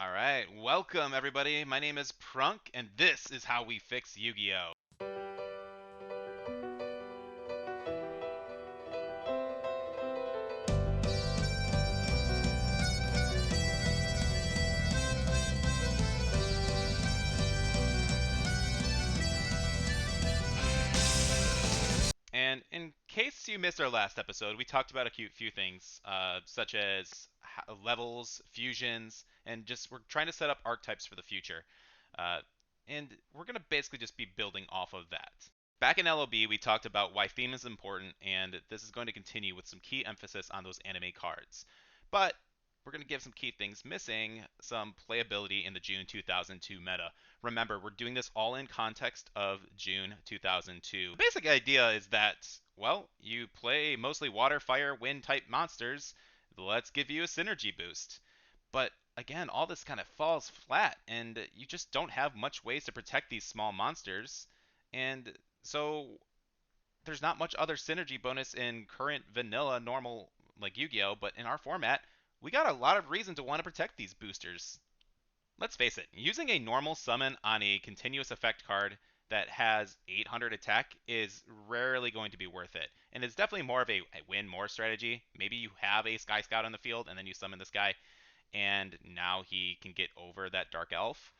All right, welcome everybody. My name is Prunk, and this is how we fix Yu-Gi-Oh! And in case you missed our last episode, we talked about a few things, such as levels, fusions, and just we're trying to set up archetypes for the future. Uh, and we're going to basically just be building off of that. Back in LOB, we talked about why theme is important, and this is going to continue with some key emphasis on those anime cards. But we're going to give some key things missing, some playability in the June 2002 meta. Remember, we're doing this all in context of June 2002. The basic idea is that, well, you play mostly water, fire, wind type monsters. Let's give you a synergy boost. But again, all this kind of falls flat, and you just don't have much ways to protect these small monsters. And so there's not much other synergy bonus in current vanilla normal like Yu-Gi-Oh, but in our format, we got a lot of reason to want to protect these boosters. Let's face it, using a normal summon on a continuous effect card that has 800 attack is rarely going to be worth it. And it's definitely more of a win more strategy. Maybe you have a Sky Scout on the field and then you summon this guy and now he can get over that Dark Elf.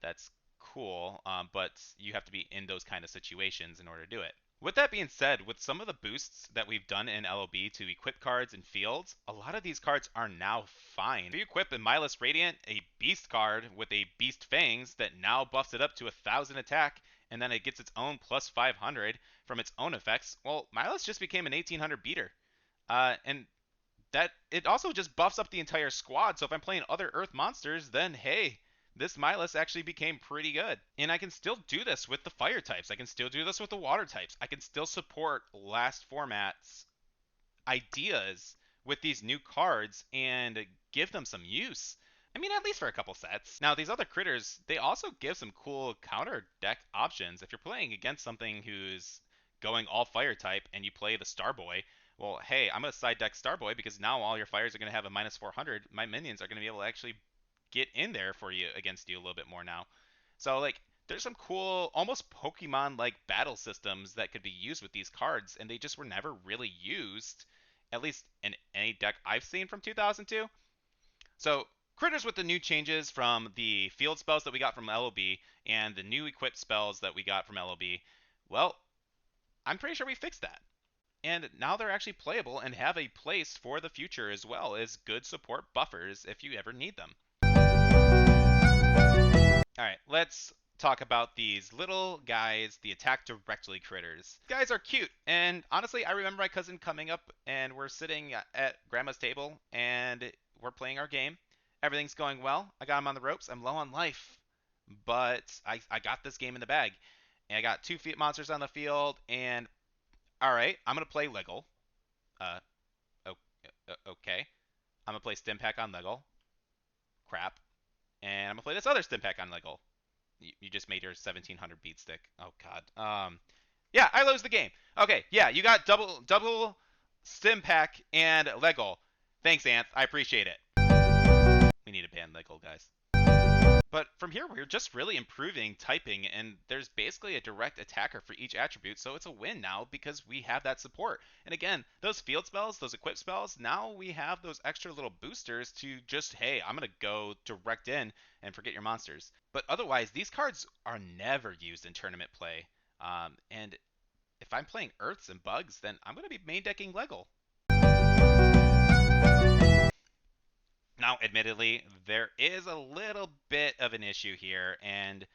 That's cool, but you have to be in those kind of situations in order to do it. With that being said, with some of the boosts that we've done in LOB to equip cards and fields, a lot of these cards are now fine. If you equip in Mindless Radiant, a beast card with a beast fangs that now buffs it up to 1000 attack, and then it gets its own plus 500 from its own effects, well, Mindless just became an 1800 beater. And that it also just buffs up the entire squad. So if I'm playing other Earth monsters, then hey, this Milas actually became pretty good. And I can still do this with the fire types. I can still do this with the water types. I can still support last formats ideas with these new cards and give them some use. I mean, at least for a couple sets. Now, these other critters, they also give some cool counter deck options. If you're playing against something who's going all fire type and you play the Starboy, well, hey, I'm going to side deck Starboy because now all your fires are going to have a minus 400. My minions are going to be able to actually get in there for you against you a little bit more now. So, like, there's some cool, almost Pokemon like battle systems that could be used with these cards, and they just were never really used, at least in any deck I've seen from 2002. So, critters with the new changes from the field spells that we got from LOB and the new equipped spells that we got from LOB, well, I'm pretty sure we fixed that. And now they're actually playable and have a place for the future as well as good support buffers if you ever need them. Alright, let's talk about these little guys, the attack directly critters. These guys are cute, and honestly, I remember my cousin coming up and we're sitting at grandma's table and we're playing our game. Everything's going well. I got him on the ropes. I'm low on life, but I got this game in the bag. And I got two monsters on the field, and alright, I'm going to play Leggle. Uh, okay. I'm going to play Stimpack on Leggle. Crap. And I'm going to play this other Stimpack on Leggle. You just made your 1700 beat stick. Oh god. Yeah, I lose the game. Okay, yeah, you got double Stimpack and Leggle. Thanks, Anth. I appreciate it. We need to ban Leggle, guys. But from here, we're just really improving typing, and there's basically a direct attacker for each attribute, so it's a win now because we have that support. And again, those field spells, those equip spells, now we have those extra little boosters to just, hey, I'm going to go direct in and forget your monsters. But otherwise, these cards are never used in tournament play. And if I'm playing Earths and Bugs, then I'm going to be main decking Leggle. Now, admittedly, there is a little bit of an issue here, and,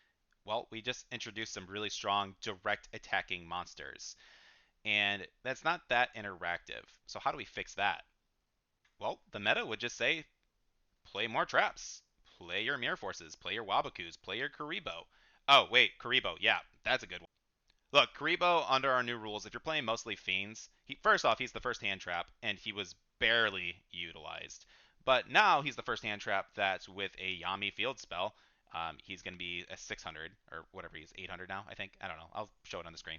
well, we just introduced some really strong direct attacking monsters. And that's not that interactive. So how do we fix that? Well, the meta would just say, play more traps. Play your Mirror Forces. Play your Wabakus. Play your Karibo. Oh, wait, Karibo. Yeah, that's a good one. Look, Karibo, under our new rules, if you're playing mostly Fiends, first off, he's the first hand trap, and he was barely utilized. But now he's the first hand trap that's with a Yami field spell. He's going to be a 600, or whatever he is, 800 now, I think. I don't know. I'll show it on the screen.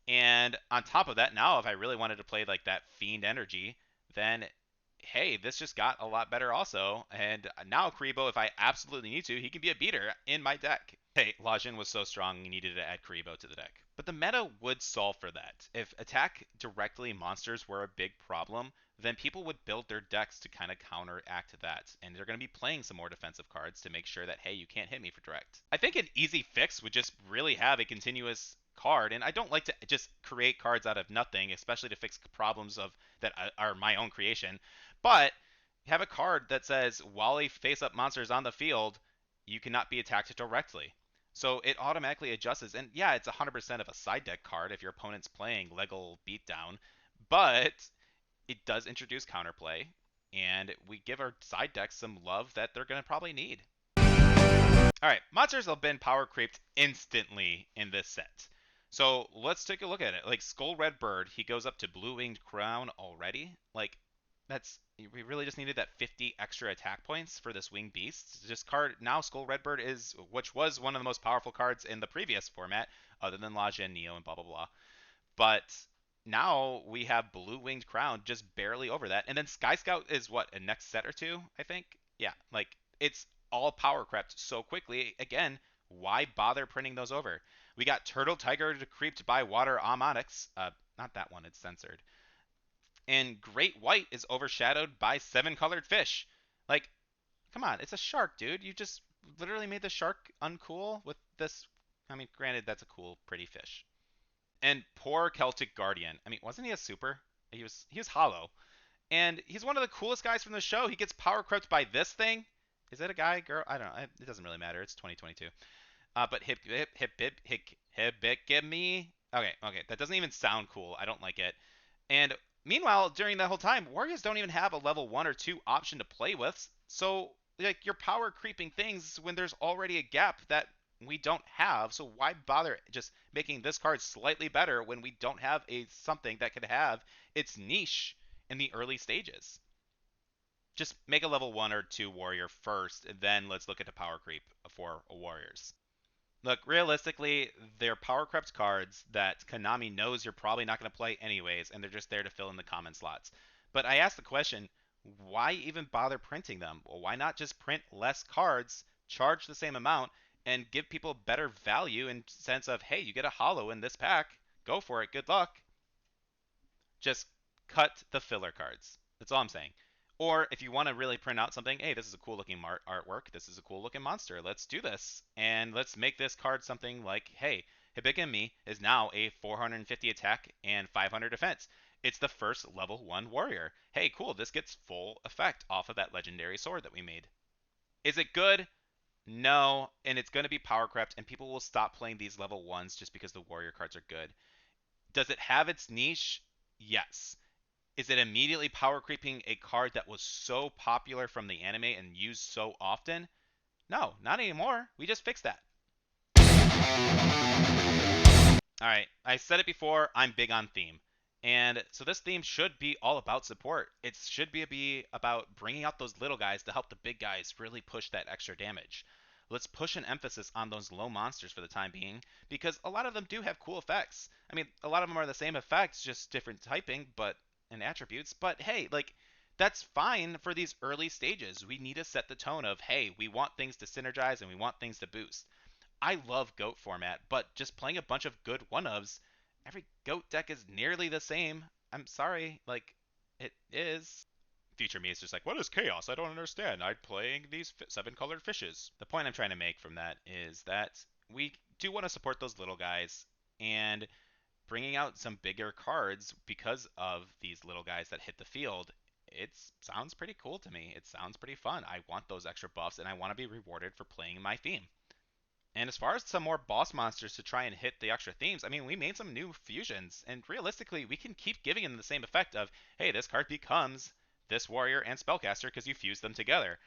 And on top of that, now if I really wanted to play like that Fiend energy, then hey, this just got a lot better also. And now Karibo, if I absolutely need to, he can be a beater in my deck. Hey, Lajin was so strong you needed to add Karibo to the deck. But the meta would solve for that. If attack directly monsters were a big problem, then people would build their decks to kind of counteract that. And they're going to be playing some more defensive cards to make sure that, hey, you can't hit me for direct. I think an easy fix would just really have a continuous card. And I don't like to just create cards out of nothing, especially to fix problems of that are my own creation. But have a card that says while they face up monsters on the field, you cannot be attacked directly. So it automatically adjusts. And yeah, it's 100% of a side deck card if your opponent's playing Legal Beatdown, but it does introduce counterplay, and we give our side decks some love that they're going to probably need. All right, monsters have been power creeped instantly in this set. So let's take a look at it. Like Skull Red Bird, he goes up to Blue Winged Crown already. Like that's we really just needed that 50 extra attack points for this Winged Beast. This card now Skull Red Bird is, which was one of the most powerful cards in the previous format, other than Laja and Neo and blah blah blah. But now we have Blue Winged Crown just barely over that. And then Sky Scout is what, a next set or two, I think? Yeah, like it's all power crept so quickly. Again, why bother printing those over? We got Turtle Tiger creeped by Water Ammonix. Not that one, it's censored. And Great White is overshadowed by Seven Colored Fish. Like, come on, it's a shark, dude. You just literally made the shark uncool with this. I mean, granted, that's a cool, pretty fish. And poor Celtic Guardian. I mean, wasn't he a super? He was hollow, and he's one of the coolest guys from the show. He gets power crept by this thing. Is it a guy, girl? I don't know. It doesn't really matter. It's 2022. But hip give me. Okay, that doesn't even sound cool. I don't like it. And meanwhile, during that whole time, Warriors don't even have a level 1 or 2 option to play with. So, like, you're power creeping things when there's already a gap that we don't have. So why bother just making this card slightly better when we don't have a something that could have its niche in the early stages? Just make a level 1 or 2 warrior first, and then let's look at the power creep for warriors. Look, realistically, they're power crept cards that Konami knows you're probably not going to play anyways, and they're just there to fill in the common slots. But I asked the question, why even bother printing them? Well, why not just print less cards, charge the same amount, and give people better value in sense of, hey, you get a holo in this pack, go for it, good luck. Just cut the filler cards. That's all I'm saying. Or if you want to really print out something, hey, this is a cool looking artwork. This is a cool looking monster. Let's do this. And let's make this card something like, hey, Hibikimi is now a 450 attack and 500 defense. It's the first level 1 warrior. Hey, cool. This gets full effect off of that legendary sword that we made. Is it good? No. And it's going to be power crept, and people will stop playing these level 1s just because the warrior cards are good. Does it have its niche? Yes. Is it immediately power creeping a card that was so popular from the anime and used so often? No, not anymore. We just fixed that. Alright, I said it before, I'm big on theme. And so this theme should be all about support. It should be about bringing out those little guys to help the big guys really push that extra damage. Let's push an emphasis on those low monsters for the time being, because a lot of them do have cool effects. I mean, a lot of them are the same effects, just different typing, but and attributes. But hey, like that's fine for these early stages. We need to set the tone of, hey, we want things to synergize and we want things to boost. I love GOAT format, but just playing a bunch of good one-ofs, every GOAT deck is nearly the same. I'm sorry, like, it is. Future me is just like, what is chaos? I don't understand. I'm playing these 7 colored fishes. The point I'm trying to make from that is that we do want to support those little guys, and bringing out some bigger cards because of these little guys that hit the field, it sounds pretty cool to me. It sounds pretty fun. I want those extra buffs, and I want to be rewarded for playing my theme. And as far as some more boss monsters to try and hit the extra themes, I mean, we made some new fusions, and realistically, we can keep giving them the same effect of, hey, this card becomes this warrior and spellcaster because you fuse them together.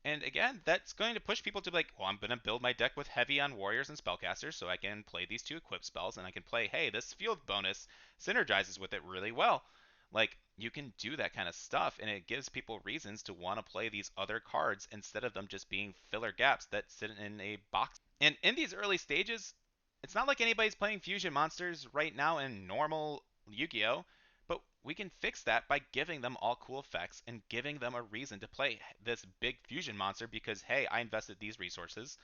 And again, that's going to push people to be like, well, I'm going to build my deck with heavy on warriors and spellcasters so I can play these 2 equip spells, and I can play, hey, this field bonus synergizes with it really well. Like, you can do that kind of stuff, and it gives people reasons to want to play these other cards instead of them just being filler gaps that sit in a box. And in these early stages, it's not like anybody's playing fusion monsters right now in normal Yu-Gi-Oh! But we can fix that by giving them all cool effects and giving them a reason to play this big fusion monster because, hey, I invested these resources.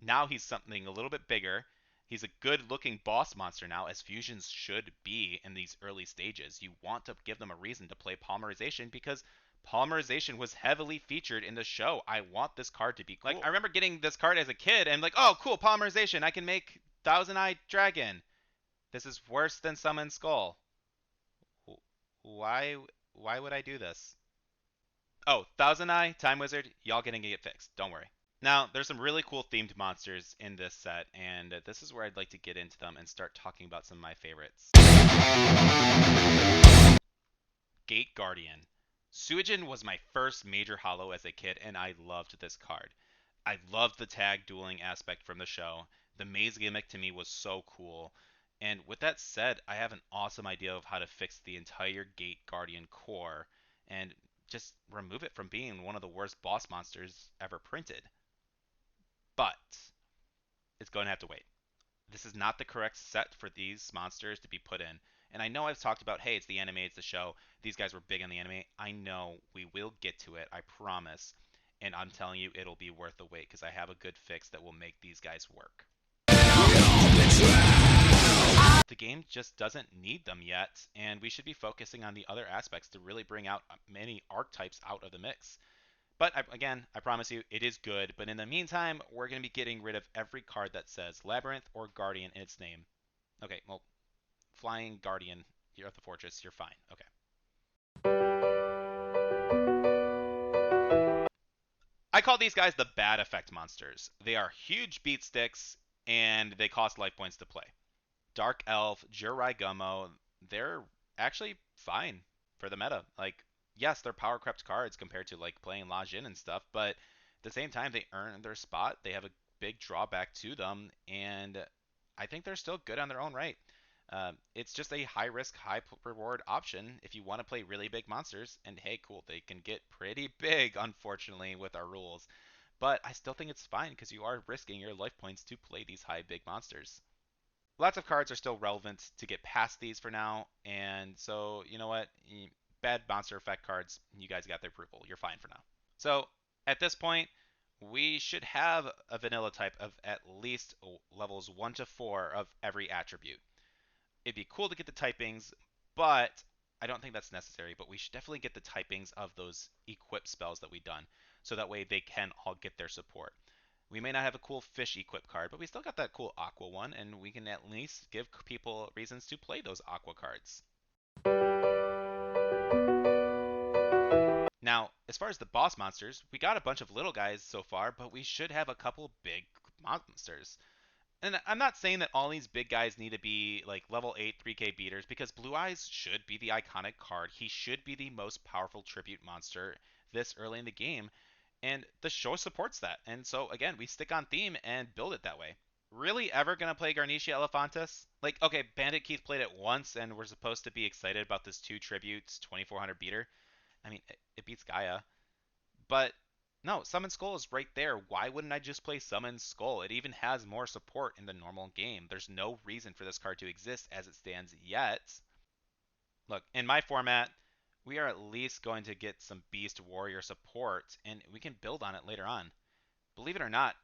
Now he's something a little bit bigger. He's a good looking boss monster now, as fusions should be in these early stages. You want to give them a reason to play polymerization because polymerization was heavily featured in the show. I want this card to be cool. Like, I remember getting this card as a kid and like, oh, cool, polymerization. I can make Thousand Eye Dragon. This is worse than Summon Skull. Why? Why would I do this? Oh, Thousand Eye, Time Wizard, y'all gonna get fixed. Don't worry. Now, there's some really cool themed monsters in this set, and this is where I'd like to get into them and start talking about some of my favorites. Gate Guardian. Suijin was my first major holo as a kid, and I loved this card. I loved the tag dueling aspect from the show. The maze gimmick to me was so cool. And with that said, I have an awesome idea of how to fix the entire Gate Guardian core and just remove it from being one of the worst boss monsters ever printed. But it's going to have to wait. This is not the correct set for these monsters to be put in. And I know I've talked about, hey, it's the anime, it's the show. These guys were big on the anime. I know we will get to it, I promise. And I'm telling you, it'll be worth the wait because I have a good fix that will make these guys work. The game just doesn't need them yet, and we should be focusing on the other aspects to really bring out many archetypes out of the mix. But again, I promise you, it is good. But in the meantime, we're going to be getting rid of every card that says Labyrinth or Guardian in its name. Okay, well, Flying Guardian, you're at the fortress, you're fine. Okay. I call these guys the bad effect monsters. They are huge beat sticks, and they cost life points to play. Dark Elf, Jurai Gummo, they're actually fine for the meta. Like, yes, they're power crept cards compared to like playing La Jin and stuff, but at the same time, they earn their spot. They have a big drawback to them, and I think they're still good on their own right. It's just a high risk, high reward option if you want to play really big monsters. And hey, cool, they can get pretty big, unfortunately, with our rules. But I still think it's fine because you are risking your life points to play these high big monsters. Lots of cards are still relevant to get past these for now, and so you know what? Bad monster effect cards, you guys got their approval. You're fine for now. So at this point, we should have a vanilla type of at least levels 1 to 4 of every attribute. It'd be cool to get the typings, but I don't think that's necessary. But we should definitely get the typings of those equip spells that we've done, so that way they can all get their support. We may not have a cool fish equip card, but we still got that cool aqua one, and we can at least give people reasons to play those aqua cards. Now, as far as the boss monsters, we got a bunch of little guys so far, but we should have a couple big monsters. And I'm not saying that all these big guys need to be like level 8 3k beaters because Blue Eyes should be the iconic card. He should be the most powerful tribute monster this early in the game. And the show supports that. And so, again, we stick on theme and build it that way. Really ever going to play Garnicia Elephantis? Like, okay, Bandit Keith played it once and we're supposed to be excited about this 2 tributes 2400 beater. I mean, it beats Gaia. But no, Summon Skull is right there. Why wouldn't I just play Summon Skull? It even has more support in the normal game. There's no reason for this card to exist as it stands yet. Look, in my format, we are at least going to get some Beast Warrior support, and we can build on it later on. Believe it or not,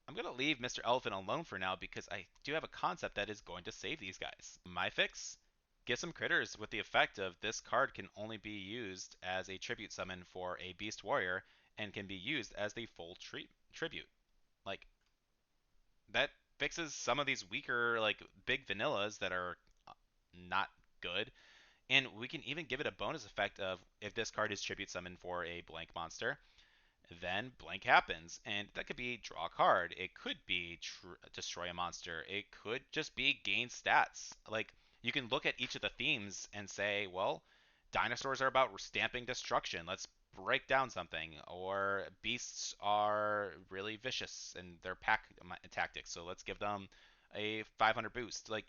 I'm going to leave Mr. Elephant alone for now because I do have a concept that is going to save these guys. My fix? Get some critters with the effect of this card can only be used as a tribute summon for a Beast Warrior and can be used as the full tribute. Like, that fixes some of these weaker, like, big vanillas that are not good. And we can even give it a bonus effect of if this card is tribute summoned for a blank monster, then blank happens. And that could be draw a card. It could be destroy a monster. It could just be gain stats. Like, you can look at each of the themes and say, well, dinosaurs are about stamping destruction. Let's break down something. Or beasts are really vicious in their pack tactics. So let's give them a 500 boost. Like,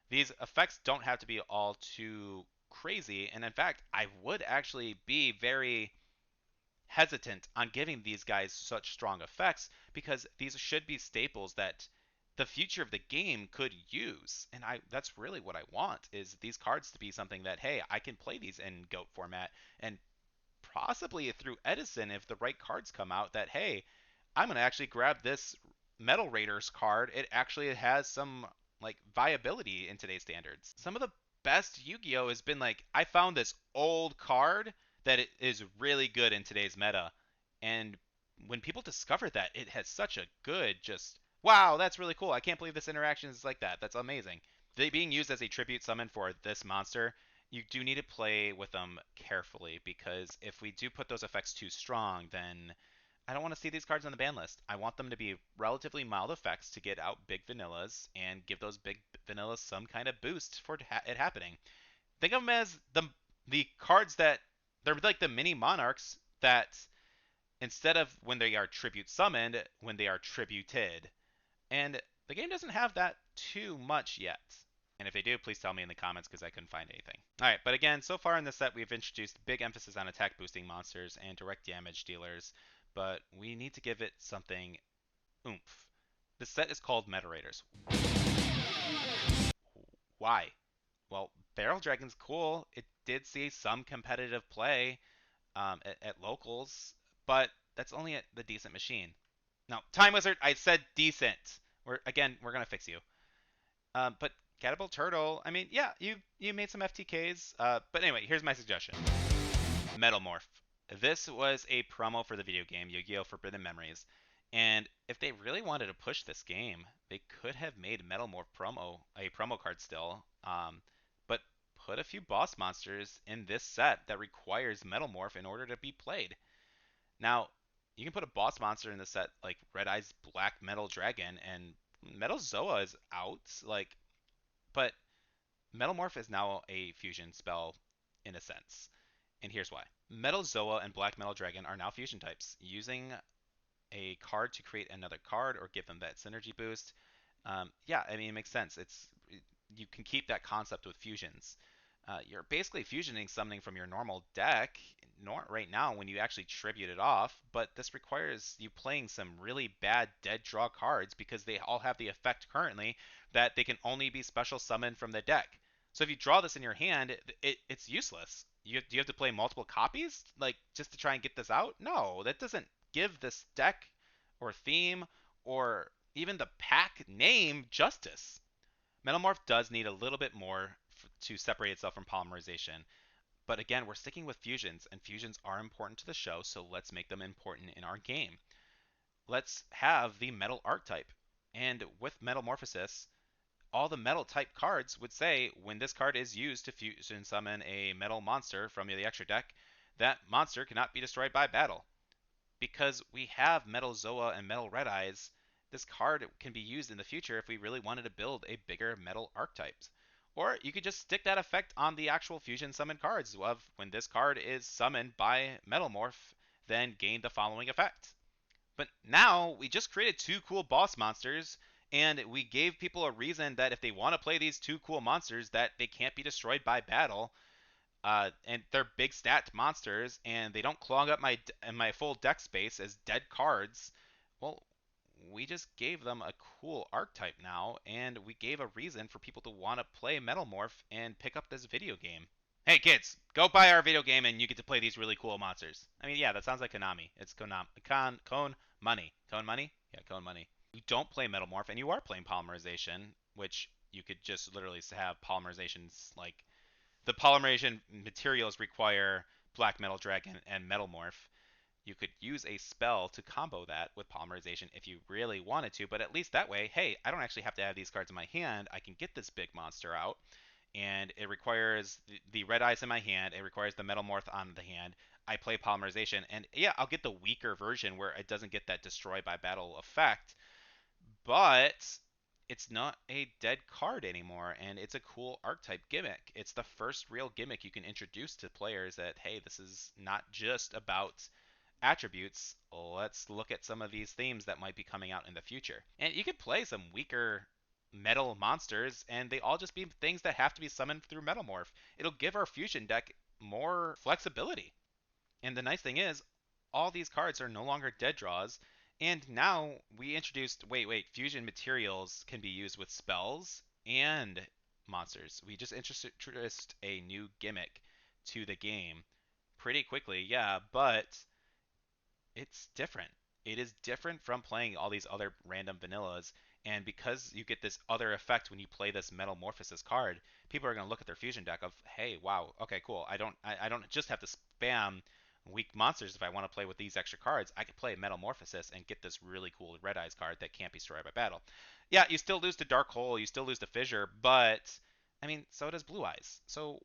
these effects don't have to be all too crazy. And in fact, I would actually be very hesitant on giving these guys such strong effects because these should be staples that the future of the game could use. And that's really what I want, is these cards to be something that, hey, I can play these in GOAT format, and possibly through Edison, if the right cards come out, that, hey, I'm going to actually grab this Metal Raiders card. It actually has some like viability in today's standards. Some of the best Yu-Gi-Oh has been like, I found this old card that it is really good in today's meta, and when people discover that, it has such a good, just wow, that's really cool. I can't believe this interaction is like that. That's amazing. They being used as a tribute summon for this monster, you do need to play with them carefully, because if we do put those effects too strong, then I don't want to see these cards on the ban list. I want them to be relatively mild effects to get out big vanillas and give those big vanillas some kind of boost for it happening. Think of them as the cards that they're like the mini monarchs that, instead of when they are tribute summoned, when they are tributed. And the game doesn't have that too much yet. And if they do, please tell me in the comments, because I couldn't find anything. Alright, but again, so far in this set, we've introduced big emphasis on attack boosting monsters and direct damage dealers, but we need to give it something oomph. This set is called Meta Raiders. Why? Well, Barrel Dragon's cool. It did see some competitive play at locals, but that's only at the decent machine. No, Time Wizard, I said decent. We're gonna fix you. But Catapult Turtle, I mean, yeah, you made some FTKs. But anyway, here's my suggestion. Metalmorph. This was a promo for the video game Yu-Gi-Oh! Forbidden Memories, and if they really wanted to push this game, they could have made Metalmorph a promo card still, but put a few boss monsters in this set that requires Metalmorph in order to be played. Now, you can put a boss monster in the set like Red Eye's Black Metal Dragon, and Metal Zoa is out, like, but Metalmorph is now a fusion spell in a sense. And here's why. Metal Zoa and Black Metal Dragon are now fusion types. Using a card to create another card or give them that synergy boost, yeah, I mean, it makes sense. You can keep that concept with fusions. You're basically fusioning something from your normal deck right now when you actually tribute it off, but this requires you playing some really bad dead draw cards, because they all have the effect currently that they can only be special summoned from the deck. So if you draw this in your hand, it's useless. Do you have to play multiple copies, like, just to try and get this out? No, that doesn't give this deck or theme or even the pack name justice. Metalmorph does need a little bit more to separate itself from polymerization. But again, we're sticking with fusions, and fusions are important to the show, so let's make them important in our game. Let's have the metal archetype. And with Metamorphosis, all the metal type cards would say when this card is used to fusion summon a metal monster from the extra deck, that monster cannot be destroyed by battle. Because we have Metal Zoa and Metal Red Eyes, this card can be used in the future if we really wanted to build a bigger metal archetypes. Or you could just stick that effect on the actual fusion summon cards of when this card is summoned by Metalmorph, then gain the following effect. But now we just created two cool boss monsters, and we gave people a reason that if they want to play these two cool monsters, that they can't be destroyed by battle. And they're big stat monsters, and they don't clog up my full deck space as dead cards. Well, we just gave them a cool archetype now, and we gave a reason for people to want to play Metalmorph and pick up this video game. Hey kids, go buy our video game and you get to play these really cool monsters. I mean, yeah, that sounds like Konami. It's Cone Money. Cone Money? Yeah, Cone Money. You don't play Metalmorph, and you are playing Polymerization, which you could just literally have polymerizations like the polymerization materials require Black Metal Dragon and Metalmorph. You could use a spell to combo that with polymerization if you really wanted to, but at least that way, hey, I don't actually have to have these cards in my hand. I can get this big monster out, and it requires the red eyes in my hand. It requires the Metalmorph on the hand. I play polymerization, and yeah, I'll get the weaker version where it doesn't get that destroy by battle effect, but it's not a dead card anymore, and it's a cool archetype gimmick. It's the first real gimmick you can introduce to players that, hey, this is not just about attributes. Let's look at some of these themes that might be coming out in the future. And you could play some weaker metal monsters, and they all just be things that have to be summoned through Metalmorph. It'll give our fusion deck more flexibility. And the nice thing is, all these cards are no longer dead draws, And now we introduced, wait, fusion materials can be used with spells and monsters. We just introduced a new gimmick to the game pretty quickly, yeah, but it's different. It is different from playing all these other random vanillas, and because you get this other effect when you play this metalmorphosis card, people are going to look at their fusion deck of, hey, wow, okay, cool. I don't just have to spam weak monsters if I want to play with these extra cards. I could play metalmorphosis and get this really cool red eyes card that can't be destroyed by battle. Yeah, you still lose to dark hole, you still lose to fissure, but I mean, so does blue eyes, so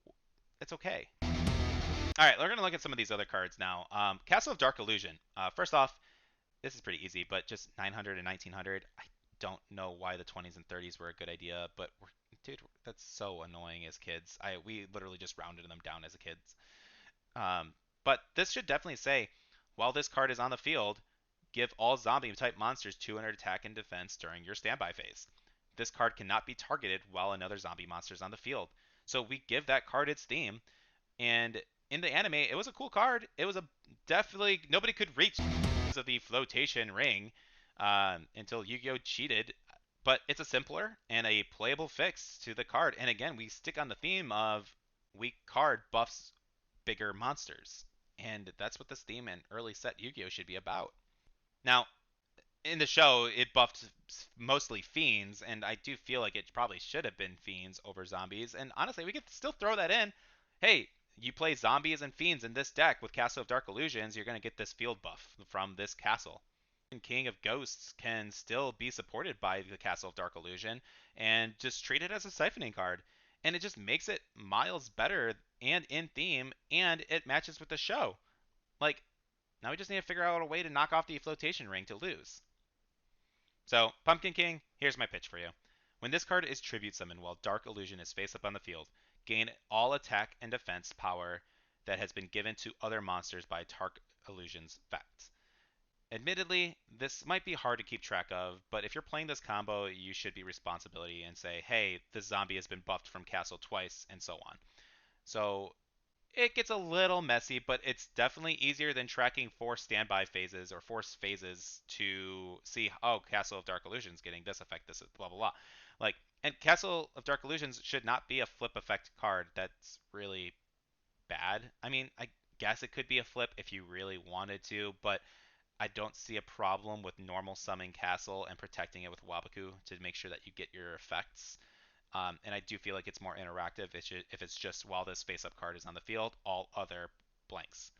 it's okay. All right, we're gonna look at some of these other cards now. Castle of Dark Illusion. First off, this is pretty easy, but just 900 and 1900. I don't know why the 20s and 30s were a good idea, but dude, that's so annoying as kids. We literally just rounded them down as kids. Um, but this should definitely say, while this card is on the field, give all zombie type monsters 200 attack and defense during your standby phase. This card cannot be targeted while another zombie monster is on the field. So we give that card its theme, and in the anime, it was a cool card. It was a definitely nobody could reach of the flotation ring until Yu-Gi-Oh cheated. But it's a simpler and a playable fix to the card. And again, we stick on the theme of weak card buffs bigger monsters, and that's what this theme and early set Yu-Gi-Oh should be about. Now, in the show, it buffed mostly fiends, and I do feel like it probably should have been fiends over zombies. And honestly, we could still throw that in. Hey, you play zombies and fiends in this deck with Castle of Dark Illusions, you're going to get this field buff from this castle. And King of Ghosts can still be supported by the Castle of Dark Illusion, and just treat it as a siphoning card. And it just makes it miles better and in theme, and it matches with the show. Like, now we just need to figure out a way to knock off the flotation ring to lose. So, Pumpkin King, here's my pitch for you. When this card is tribute summoned while Dark Illusion is face up on the field, gain all attack and defense power that has been given to other monsters by Dark Illusion's effect. Admittedly, this might be hard to keep track of, but if you're playing this combo, you should be responsibility and say, hey, this zombie has been buffed from castle twice, and so on. So it gets a little messy, but it's definitely easier than tracking 4 standby phases or 4 phases to see, oh, Castle of Dark Illusions getting this effect, this blah blah blah. Like, and Castle of Dark Illusions should not be a flip effect card. That's really bad. I mean, I guess it could be a flip if you really wanted to, but I don't see a problem with normal summoning Castle and protecting it with Wabaku to make sure that you get your effects. And I do feel like it's more interactive if it's just while this face-up card is on the field, all other blanks.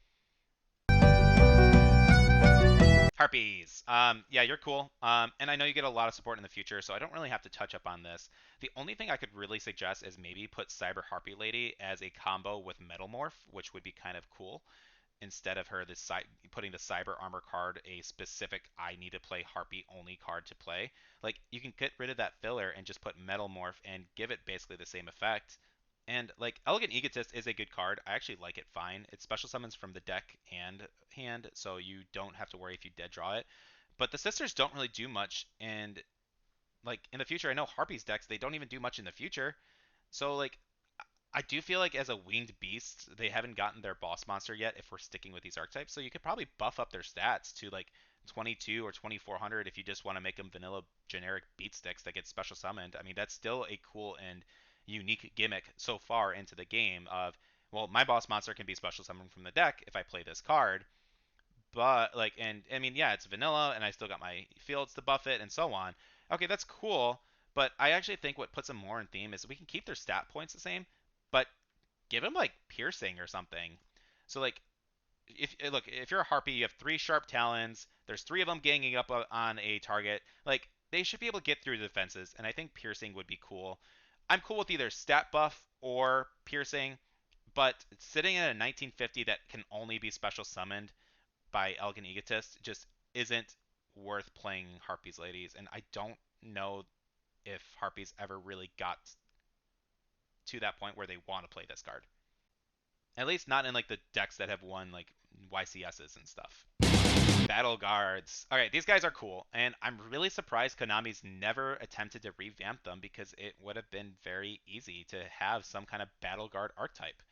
Harpies. Yeah, you're cool. And I know you get a lot of support in the future, so I don't really have to touch up on this. The only thing I could really suggest is maybe put Cyber Harpy Lady as a combo with Metalmorph, which would be kind of cool. Instead of her putting the cyber armor card a specific I need to play harpy only card to play. Like, you can get rid of that filler and just put metal morph and give it basically the same effect. And like, Elegant Egotist is a good card. I actually like it fine. It special summons from the deck and hand, so you don't have to worry if you dead draw it. But the sisters don't really do much, and like in the future, I know Harpy's decks, they don't even do much in the future. So like, I do feel like as a winged beast, they haven't gotten their boss monster yet if we're sticking with these archetypes. So you could probably buff up their stats to like 22 or 2400 if you just want to make them vanilla generic beat sticks that get special summoned. I mean, that's still a cool and unique gimmick so far into the game of, well, my boss monster can be special summoned from the deck if I play this card. But like, and I mean, yeah, it's vanilla and I still got my fields to buff it and so on. Okay, that's cool. But I actually think what puts them more in theme is we can keep their stat points the same, but give him like piercing or something. So like, if you're a harpy, you have 3 sharp talons. There's 3 of them ganging up on a target. Like, they should be able to get through the defenses, and I think piercing would be cool. I'm cool with either stat buff or piercing, but sitting at a 1950 that can only be special summoned by Elegant Egotist just isn't worth playing Harpies Ladies, and I don't know if Harpies ever really got to that point where they want to play this card. At least not in like the decks that have won like YCSs and stuff. Battleguards. All right, these guys are cool, and I'm really surprised Konami's never attempted to revamp them because it would have been very easy to have some kind of Battleguard archetype.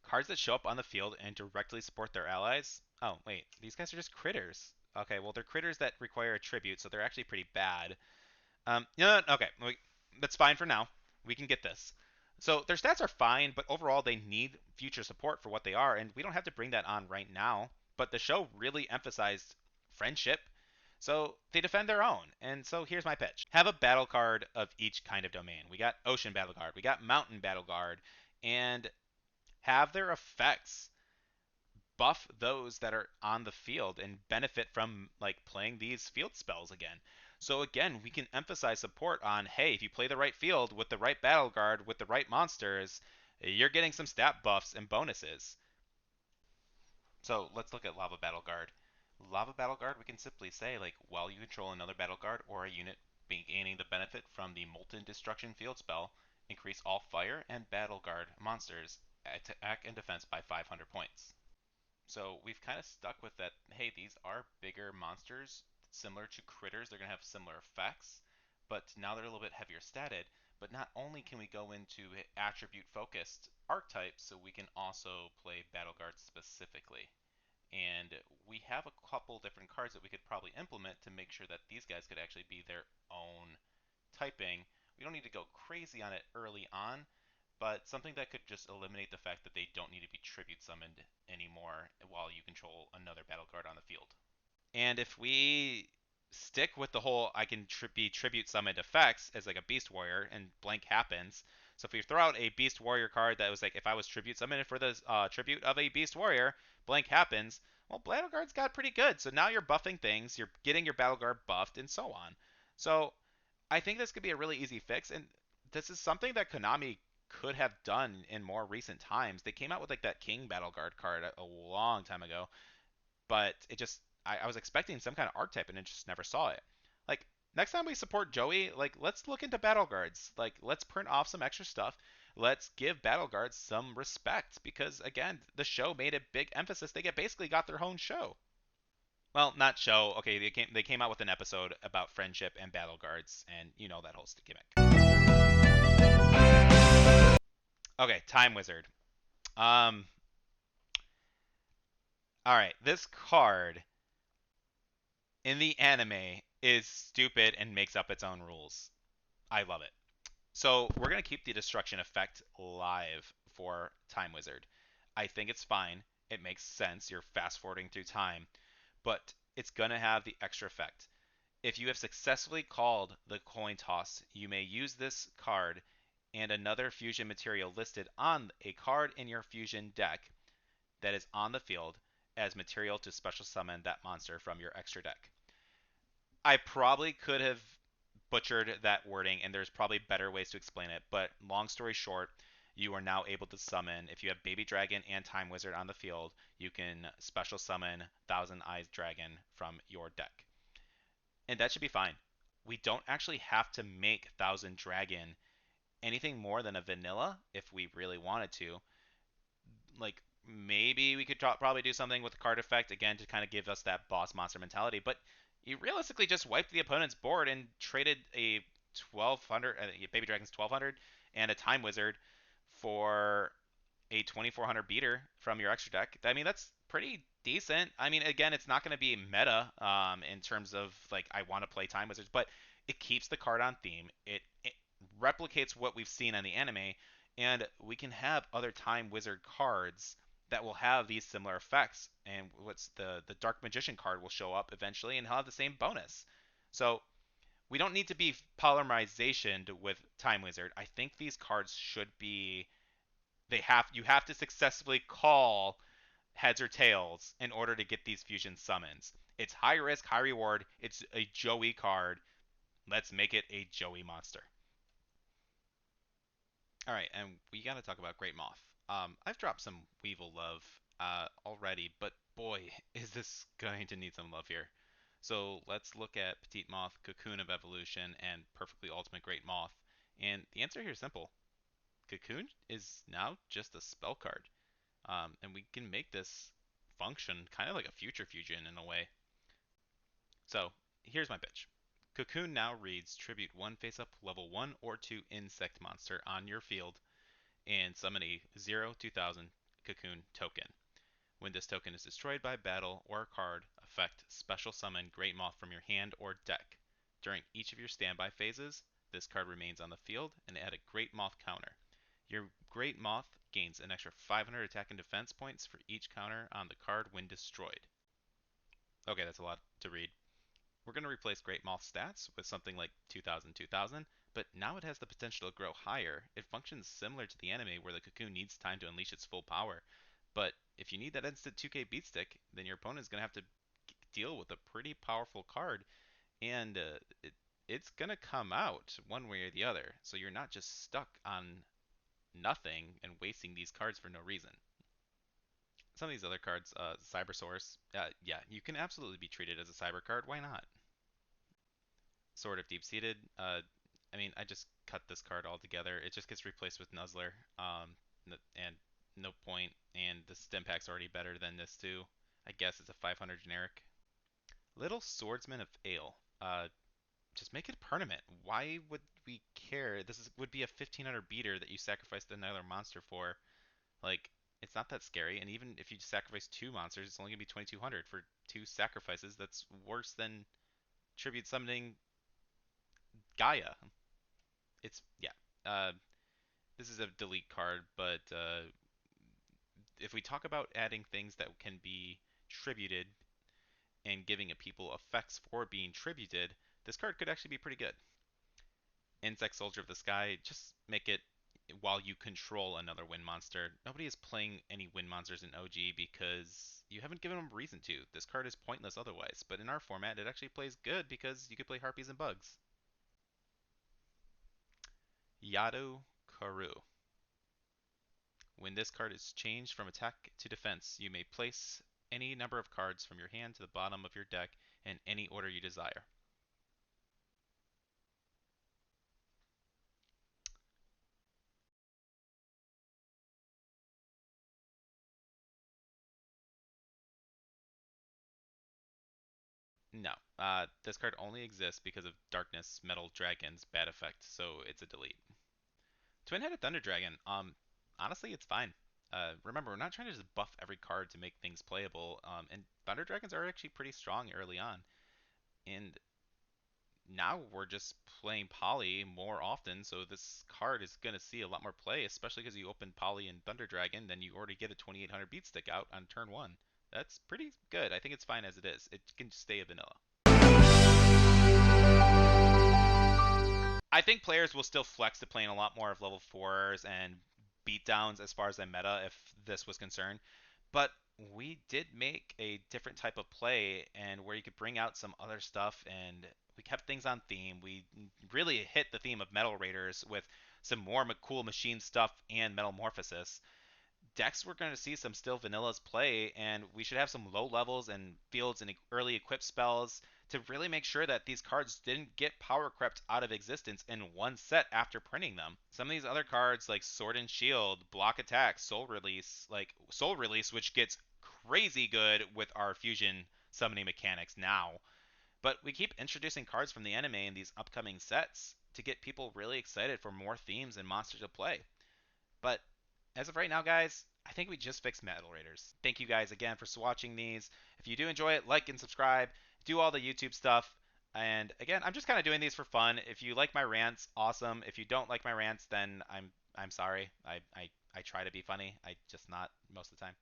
Cards that show up on the field and directly support their allies. Oh, wait, these guys are just critters. Okay, well they're critters that require a tribute, so they're actually pretty bad. No, no, okay, that's fine for now. We can get this. So their stats are fine, but overall they need future support for what they are, and we don't have to bring that on right now. But the show really emphasized friendship, so they defend their own. And so here's my pitch: have a battle card of each kind of domain. We got Ocean Battle Guard, we got Mountain Battle Guard, and have their effects buff those that are on the field and benefit from like playing these field spells again. So again, we can emphasize support on, hey, if you play the right field with the right battle guard with the right monsters, you're getting some stat buffs and bonuses. So let's look at Lava Battle Guard. Lava Battle Guard, we can simply say like while you control another battle guard or a unit gaining the benefit from the Molten Destruction field spell, increase all fire and battle guard monsters attack and defense by 500 points. So we've kind of stuck with that, hey, these are bigger monsters, similar to critters. They're going to have similar effects, but now they're a little bit heavier statted. But not only can we go into attribute focused archetypes, so we can also play Battle Guards specifically. And we have a couple different cards that we could probably implement to make sure that these guys could actually be their own typing. We don't need to go crazy on it early on, but something that could just eliminate the fact that they don't need to be tribute summoned anymore while you control another battle card on the field. And if we stick with the whole I can be tribute summoned effects as like a beast warrior and blank happens. So if we throw out a beast warrior card that was like if I was tribute summoned for the tribute of a beast warrior, blank happens. Well, battle guards got pretty good. So now you're buffing things, you're getting your battle guard buffed, and so on. So I think this could be a really easy fix, and this is something that Konami could have done in more recent times. They came out with like that King Battle Guard card a long time ago, but it just I was expecting some kind of archetype and I just never saw it. Like next time we support Joey, like let's look into battle guards. Like let's print off some extra stuff. Let's give battle guards some respect because again, the show made a big emphasis. They basically got their own show. Well, not show. Okay, they came out with an episode about friendship and battle guards, and you know that whole gimmick. Okay, Time Wizard. Um, all right, this card in the anime is stupid and makes up its own rules. I love it. So we're gonna keep the destruction effect live for Time Wizard. I think it's fine. It makes sense. You're fast forwarding through time, but it's gonna have the extra effect. If you have successfully called the coin toss, you may use this card and another fusion material listed on a card in your fusion deck that is on the field as material to special summon that monster from your extra deck. I probably could have butchered that wording, and there's probably better ways to explain it, but long story short, you are now able to summon, if you have Baby Dragon and Time Wizard on the field, you can special summon Thousand Eyes Dragon from your deck. And that should be fine. We don't actually have to make Thousand Dragon anything more than a vanilla if we really wanted to. Like maybe we could probably do something with the card effect again to kind of give us that boss monster mentality, but you realistically just wiped the opponent's board and traded a 1200 Baby Dragon's 1200 and a Time Wizard for a 2400 beater from your extra deck. I mean, that's pretty decent. I mean, again, it's not going to be meta in terms of like I want to play Time Wizards, but it keeps the card on theme. It replicates what we've seen on the anime, and we can have other Time Wizard cards that will have these similar effects. And what's the Dark Magician card will show up eventually and have the same bonus. So we don't need to be polymerization with Time Wizard. I think these cards should be you have to successfully call heads or tails in order to get these fusion summons. It's high risk, high reward. It's a Joey card. Let's make it a Joey monster. All right, and we got to talk about Great Moth. I've dropped some Weevil love already, but boy, is this going to need some love here. So let's look at Petite Moth, Cocoon of Evolution, and Perfectly Ultimate Great Moth. And the answer here is simple. Cocoon is now just a spell card. And we can make this function kind of like a future fusion in a way. So here's my pitch. Cocoon now reads tribute 1 face up level 1 or 2 insect monster on your field and summon a 0 2000 Cocoon token. When this token is destroyed by battle or a card effect, special summon Great Moth from your hand or deck. During each of your standby phases, this card remains on the field and add a Great Moth counter. Your Great Moth gains an extra 500 attack and defense points for each counter on the card when destroyed. Okay, that's a lot to read. We're going to replace Great Moth stats with something like 2000 2000, but now it has the potential to grow higher. It functions similar to the anime where the cocoon needs time to unleash its full power. But if you need that instant 2k beatstick, then your opponent's going to have to deal with a pretty powerful card, and it's going to come out one way or the other. So you're not just stuck on nothing and wasting these cards for no reason. Some of these other cards, Cyber Source, yeah, you can absolutely be treated as a cyber card. Why not? Sword of Deep Seated. I mean, I just cut this card altogether. It just gets replaced with Nuzzler, and no point. And the stim pack's already better than this too. I guess it's a 500 generic. Little Swordsman of Ale. Just make it permanent. Why would we care? Would be a 1500 beater that you sacrificed another monster for. Like, it's not that scary. And even if you sacrifice two monsters, it's only gonna be 2200 for two sacrifices. That's worse than tribute summoning Gaia. It's yeah. Uh, this is a delete card, but if we talk about adding things that can be tributed and giving people effects for being tributed, this card could actually be pretty good. Insect Soldier of the Sky, just make it while you control another wind monster. Nobody is playing any wind monsters in OG because you haven't given them a reason to. This card is pointless otherwise, but in our format it actually plays good because you could play Harpies and Bugs. Yado Karu. When this card is changed from attack to defense, you may place any number of cards from your hand to the bottom of your deck in any order you desire. No, this card only exists because of Darkness Metal Dragon's bad effect, so it's a delete. Twin-headed Thunder Dragon. Honestly, it's fine. Remember, we're not trying to just buff every card to make things playable. And Thunder Dragons are actually pretty strong early on. And now we're just playing Poly more often, so this card is going to see a lot more play, especially because you open Poly and Thunder Dragon, then you already get a 2800 beat stick out on turn one. That's pretty good. I think it's fine as it is. It can stay a vanilla. I think players will still flex to playing a lot more of level 4s and beatdowns as far as the meta if this was concerned. But we did make a different type of play and where you could bring out some other stuff, and we kept things on theme. We really hit the theme of Metal Raiders with some more cool machine stuff and metalmorphosis. Decks we're going to see some still vanillas play, and we should have some low levels and fields and early equip spells to really make sure that these cards didn't get power crept out of existence in one set after printing them. Some of these other cards like Sword and Shield, Block Attack, Soul Release, which gets crazy good with our fusion summoning mechanics now. But we keep introducing cards from the anime in these upcoming sets to get people really excited for more themes and monsters to play. But as of right now, guys, I think we just fixed Metal Raiders. Thank you guys again for watching these. If you do enjoy it, like and subscribe. Do all the YouTube stuff. And again, I'm just kind of doing these for fun. If you like my rants, awesome. If you don't like my rants, then I'm sorry. I try to be funny. I just not most of the time.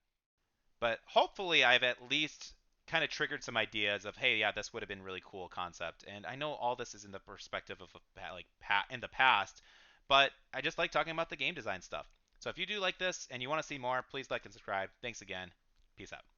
But hopefully, I've at least kind of triggered some ideas of, hey, yeah, this would have been really cool concept. And I know all this is in the perspective of in the past, but I just like talking about the game design stuff. So if you do like this and you want to see more, please like and subscribe. Thanks again. Peace out.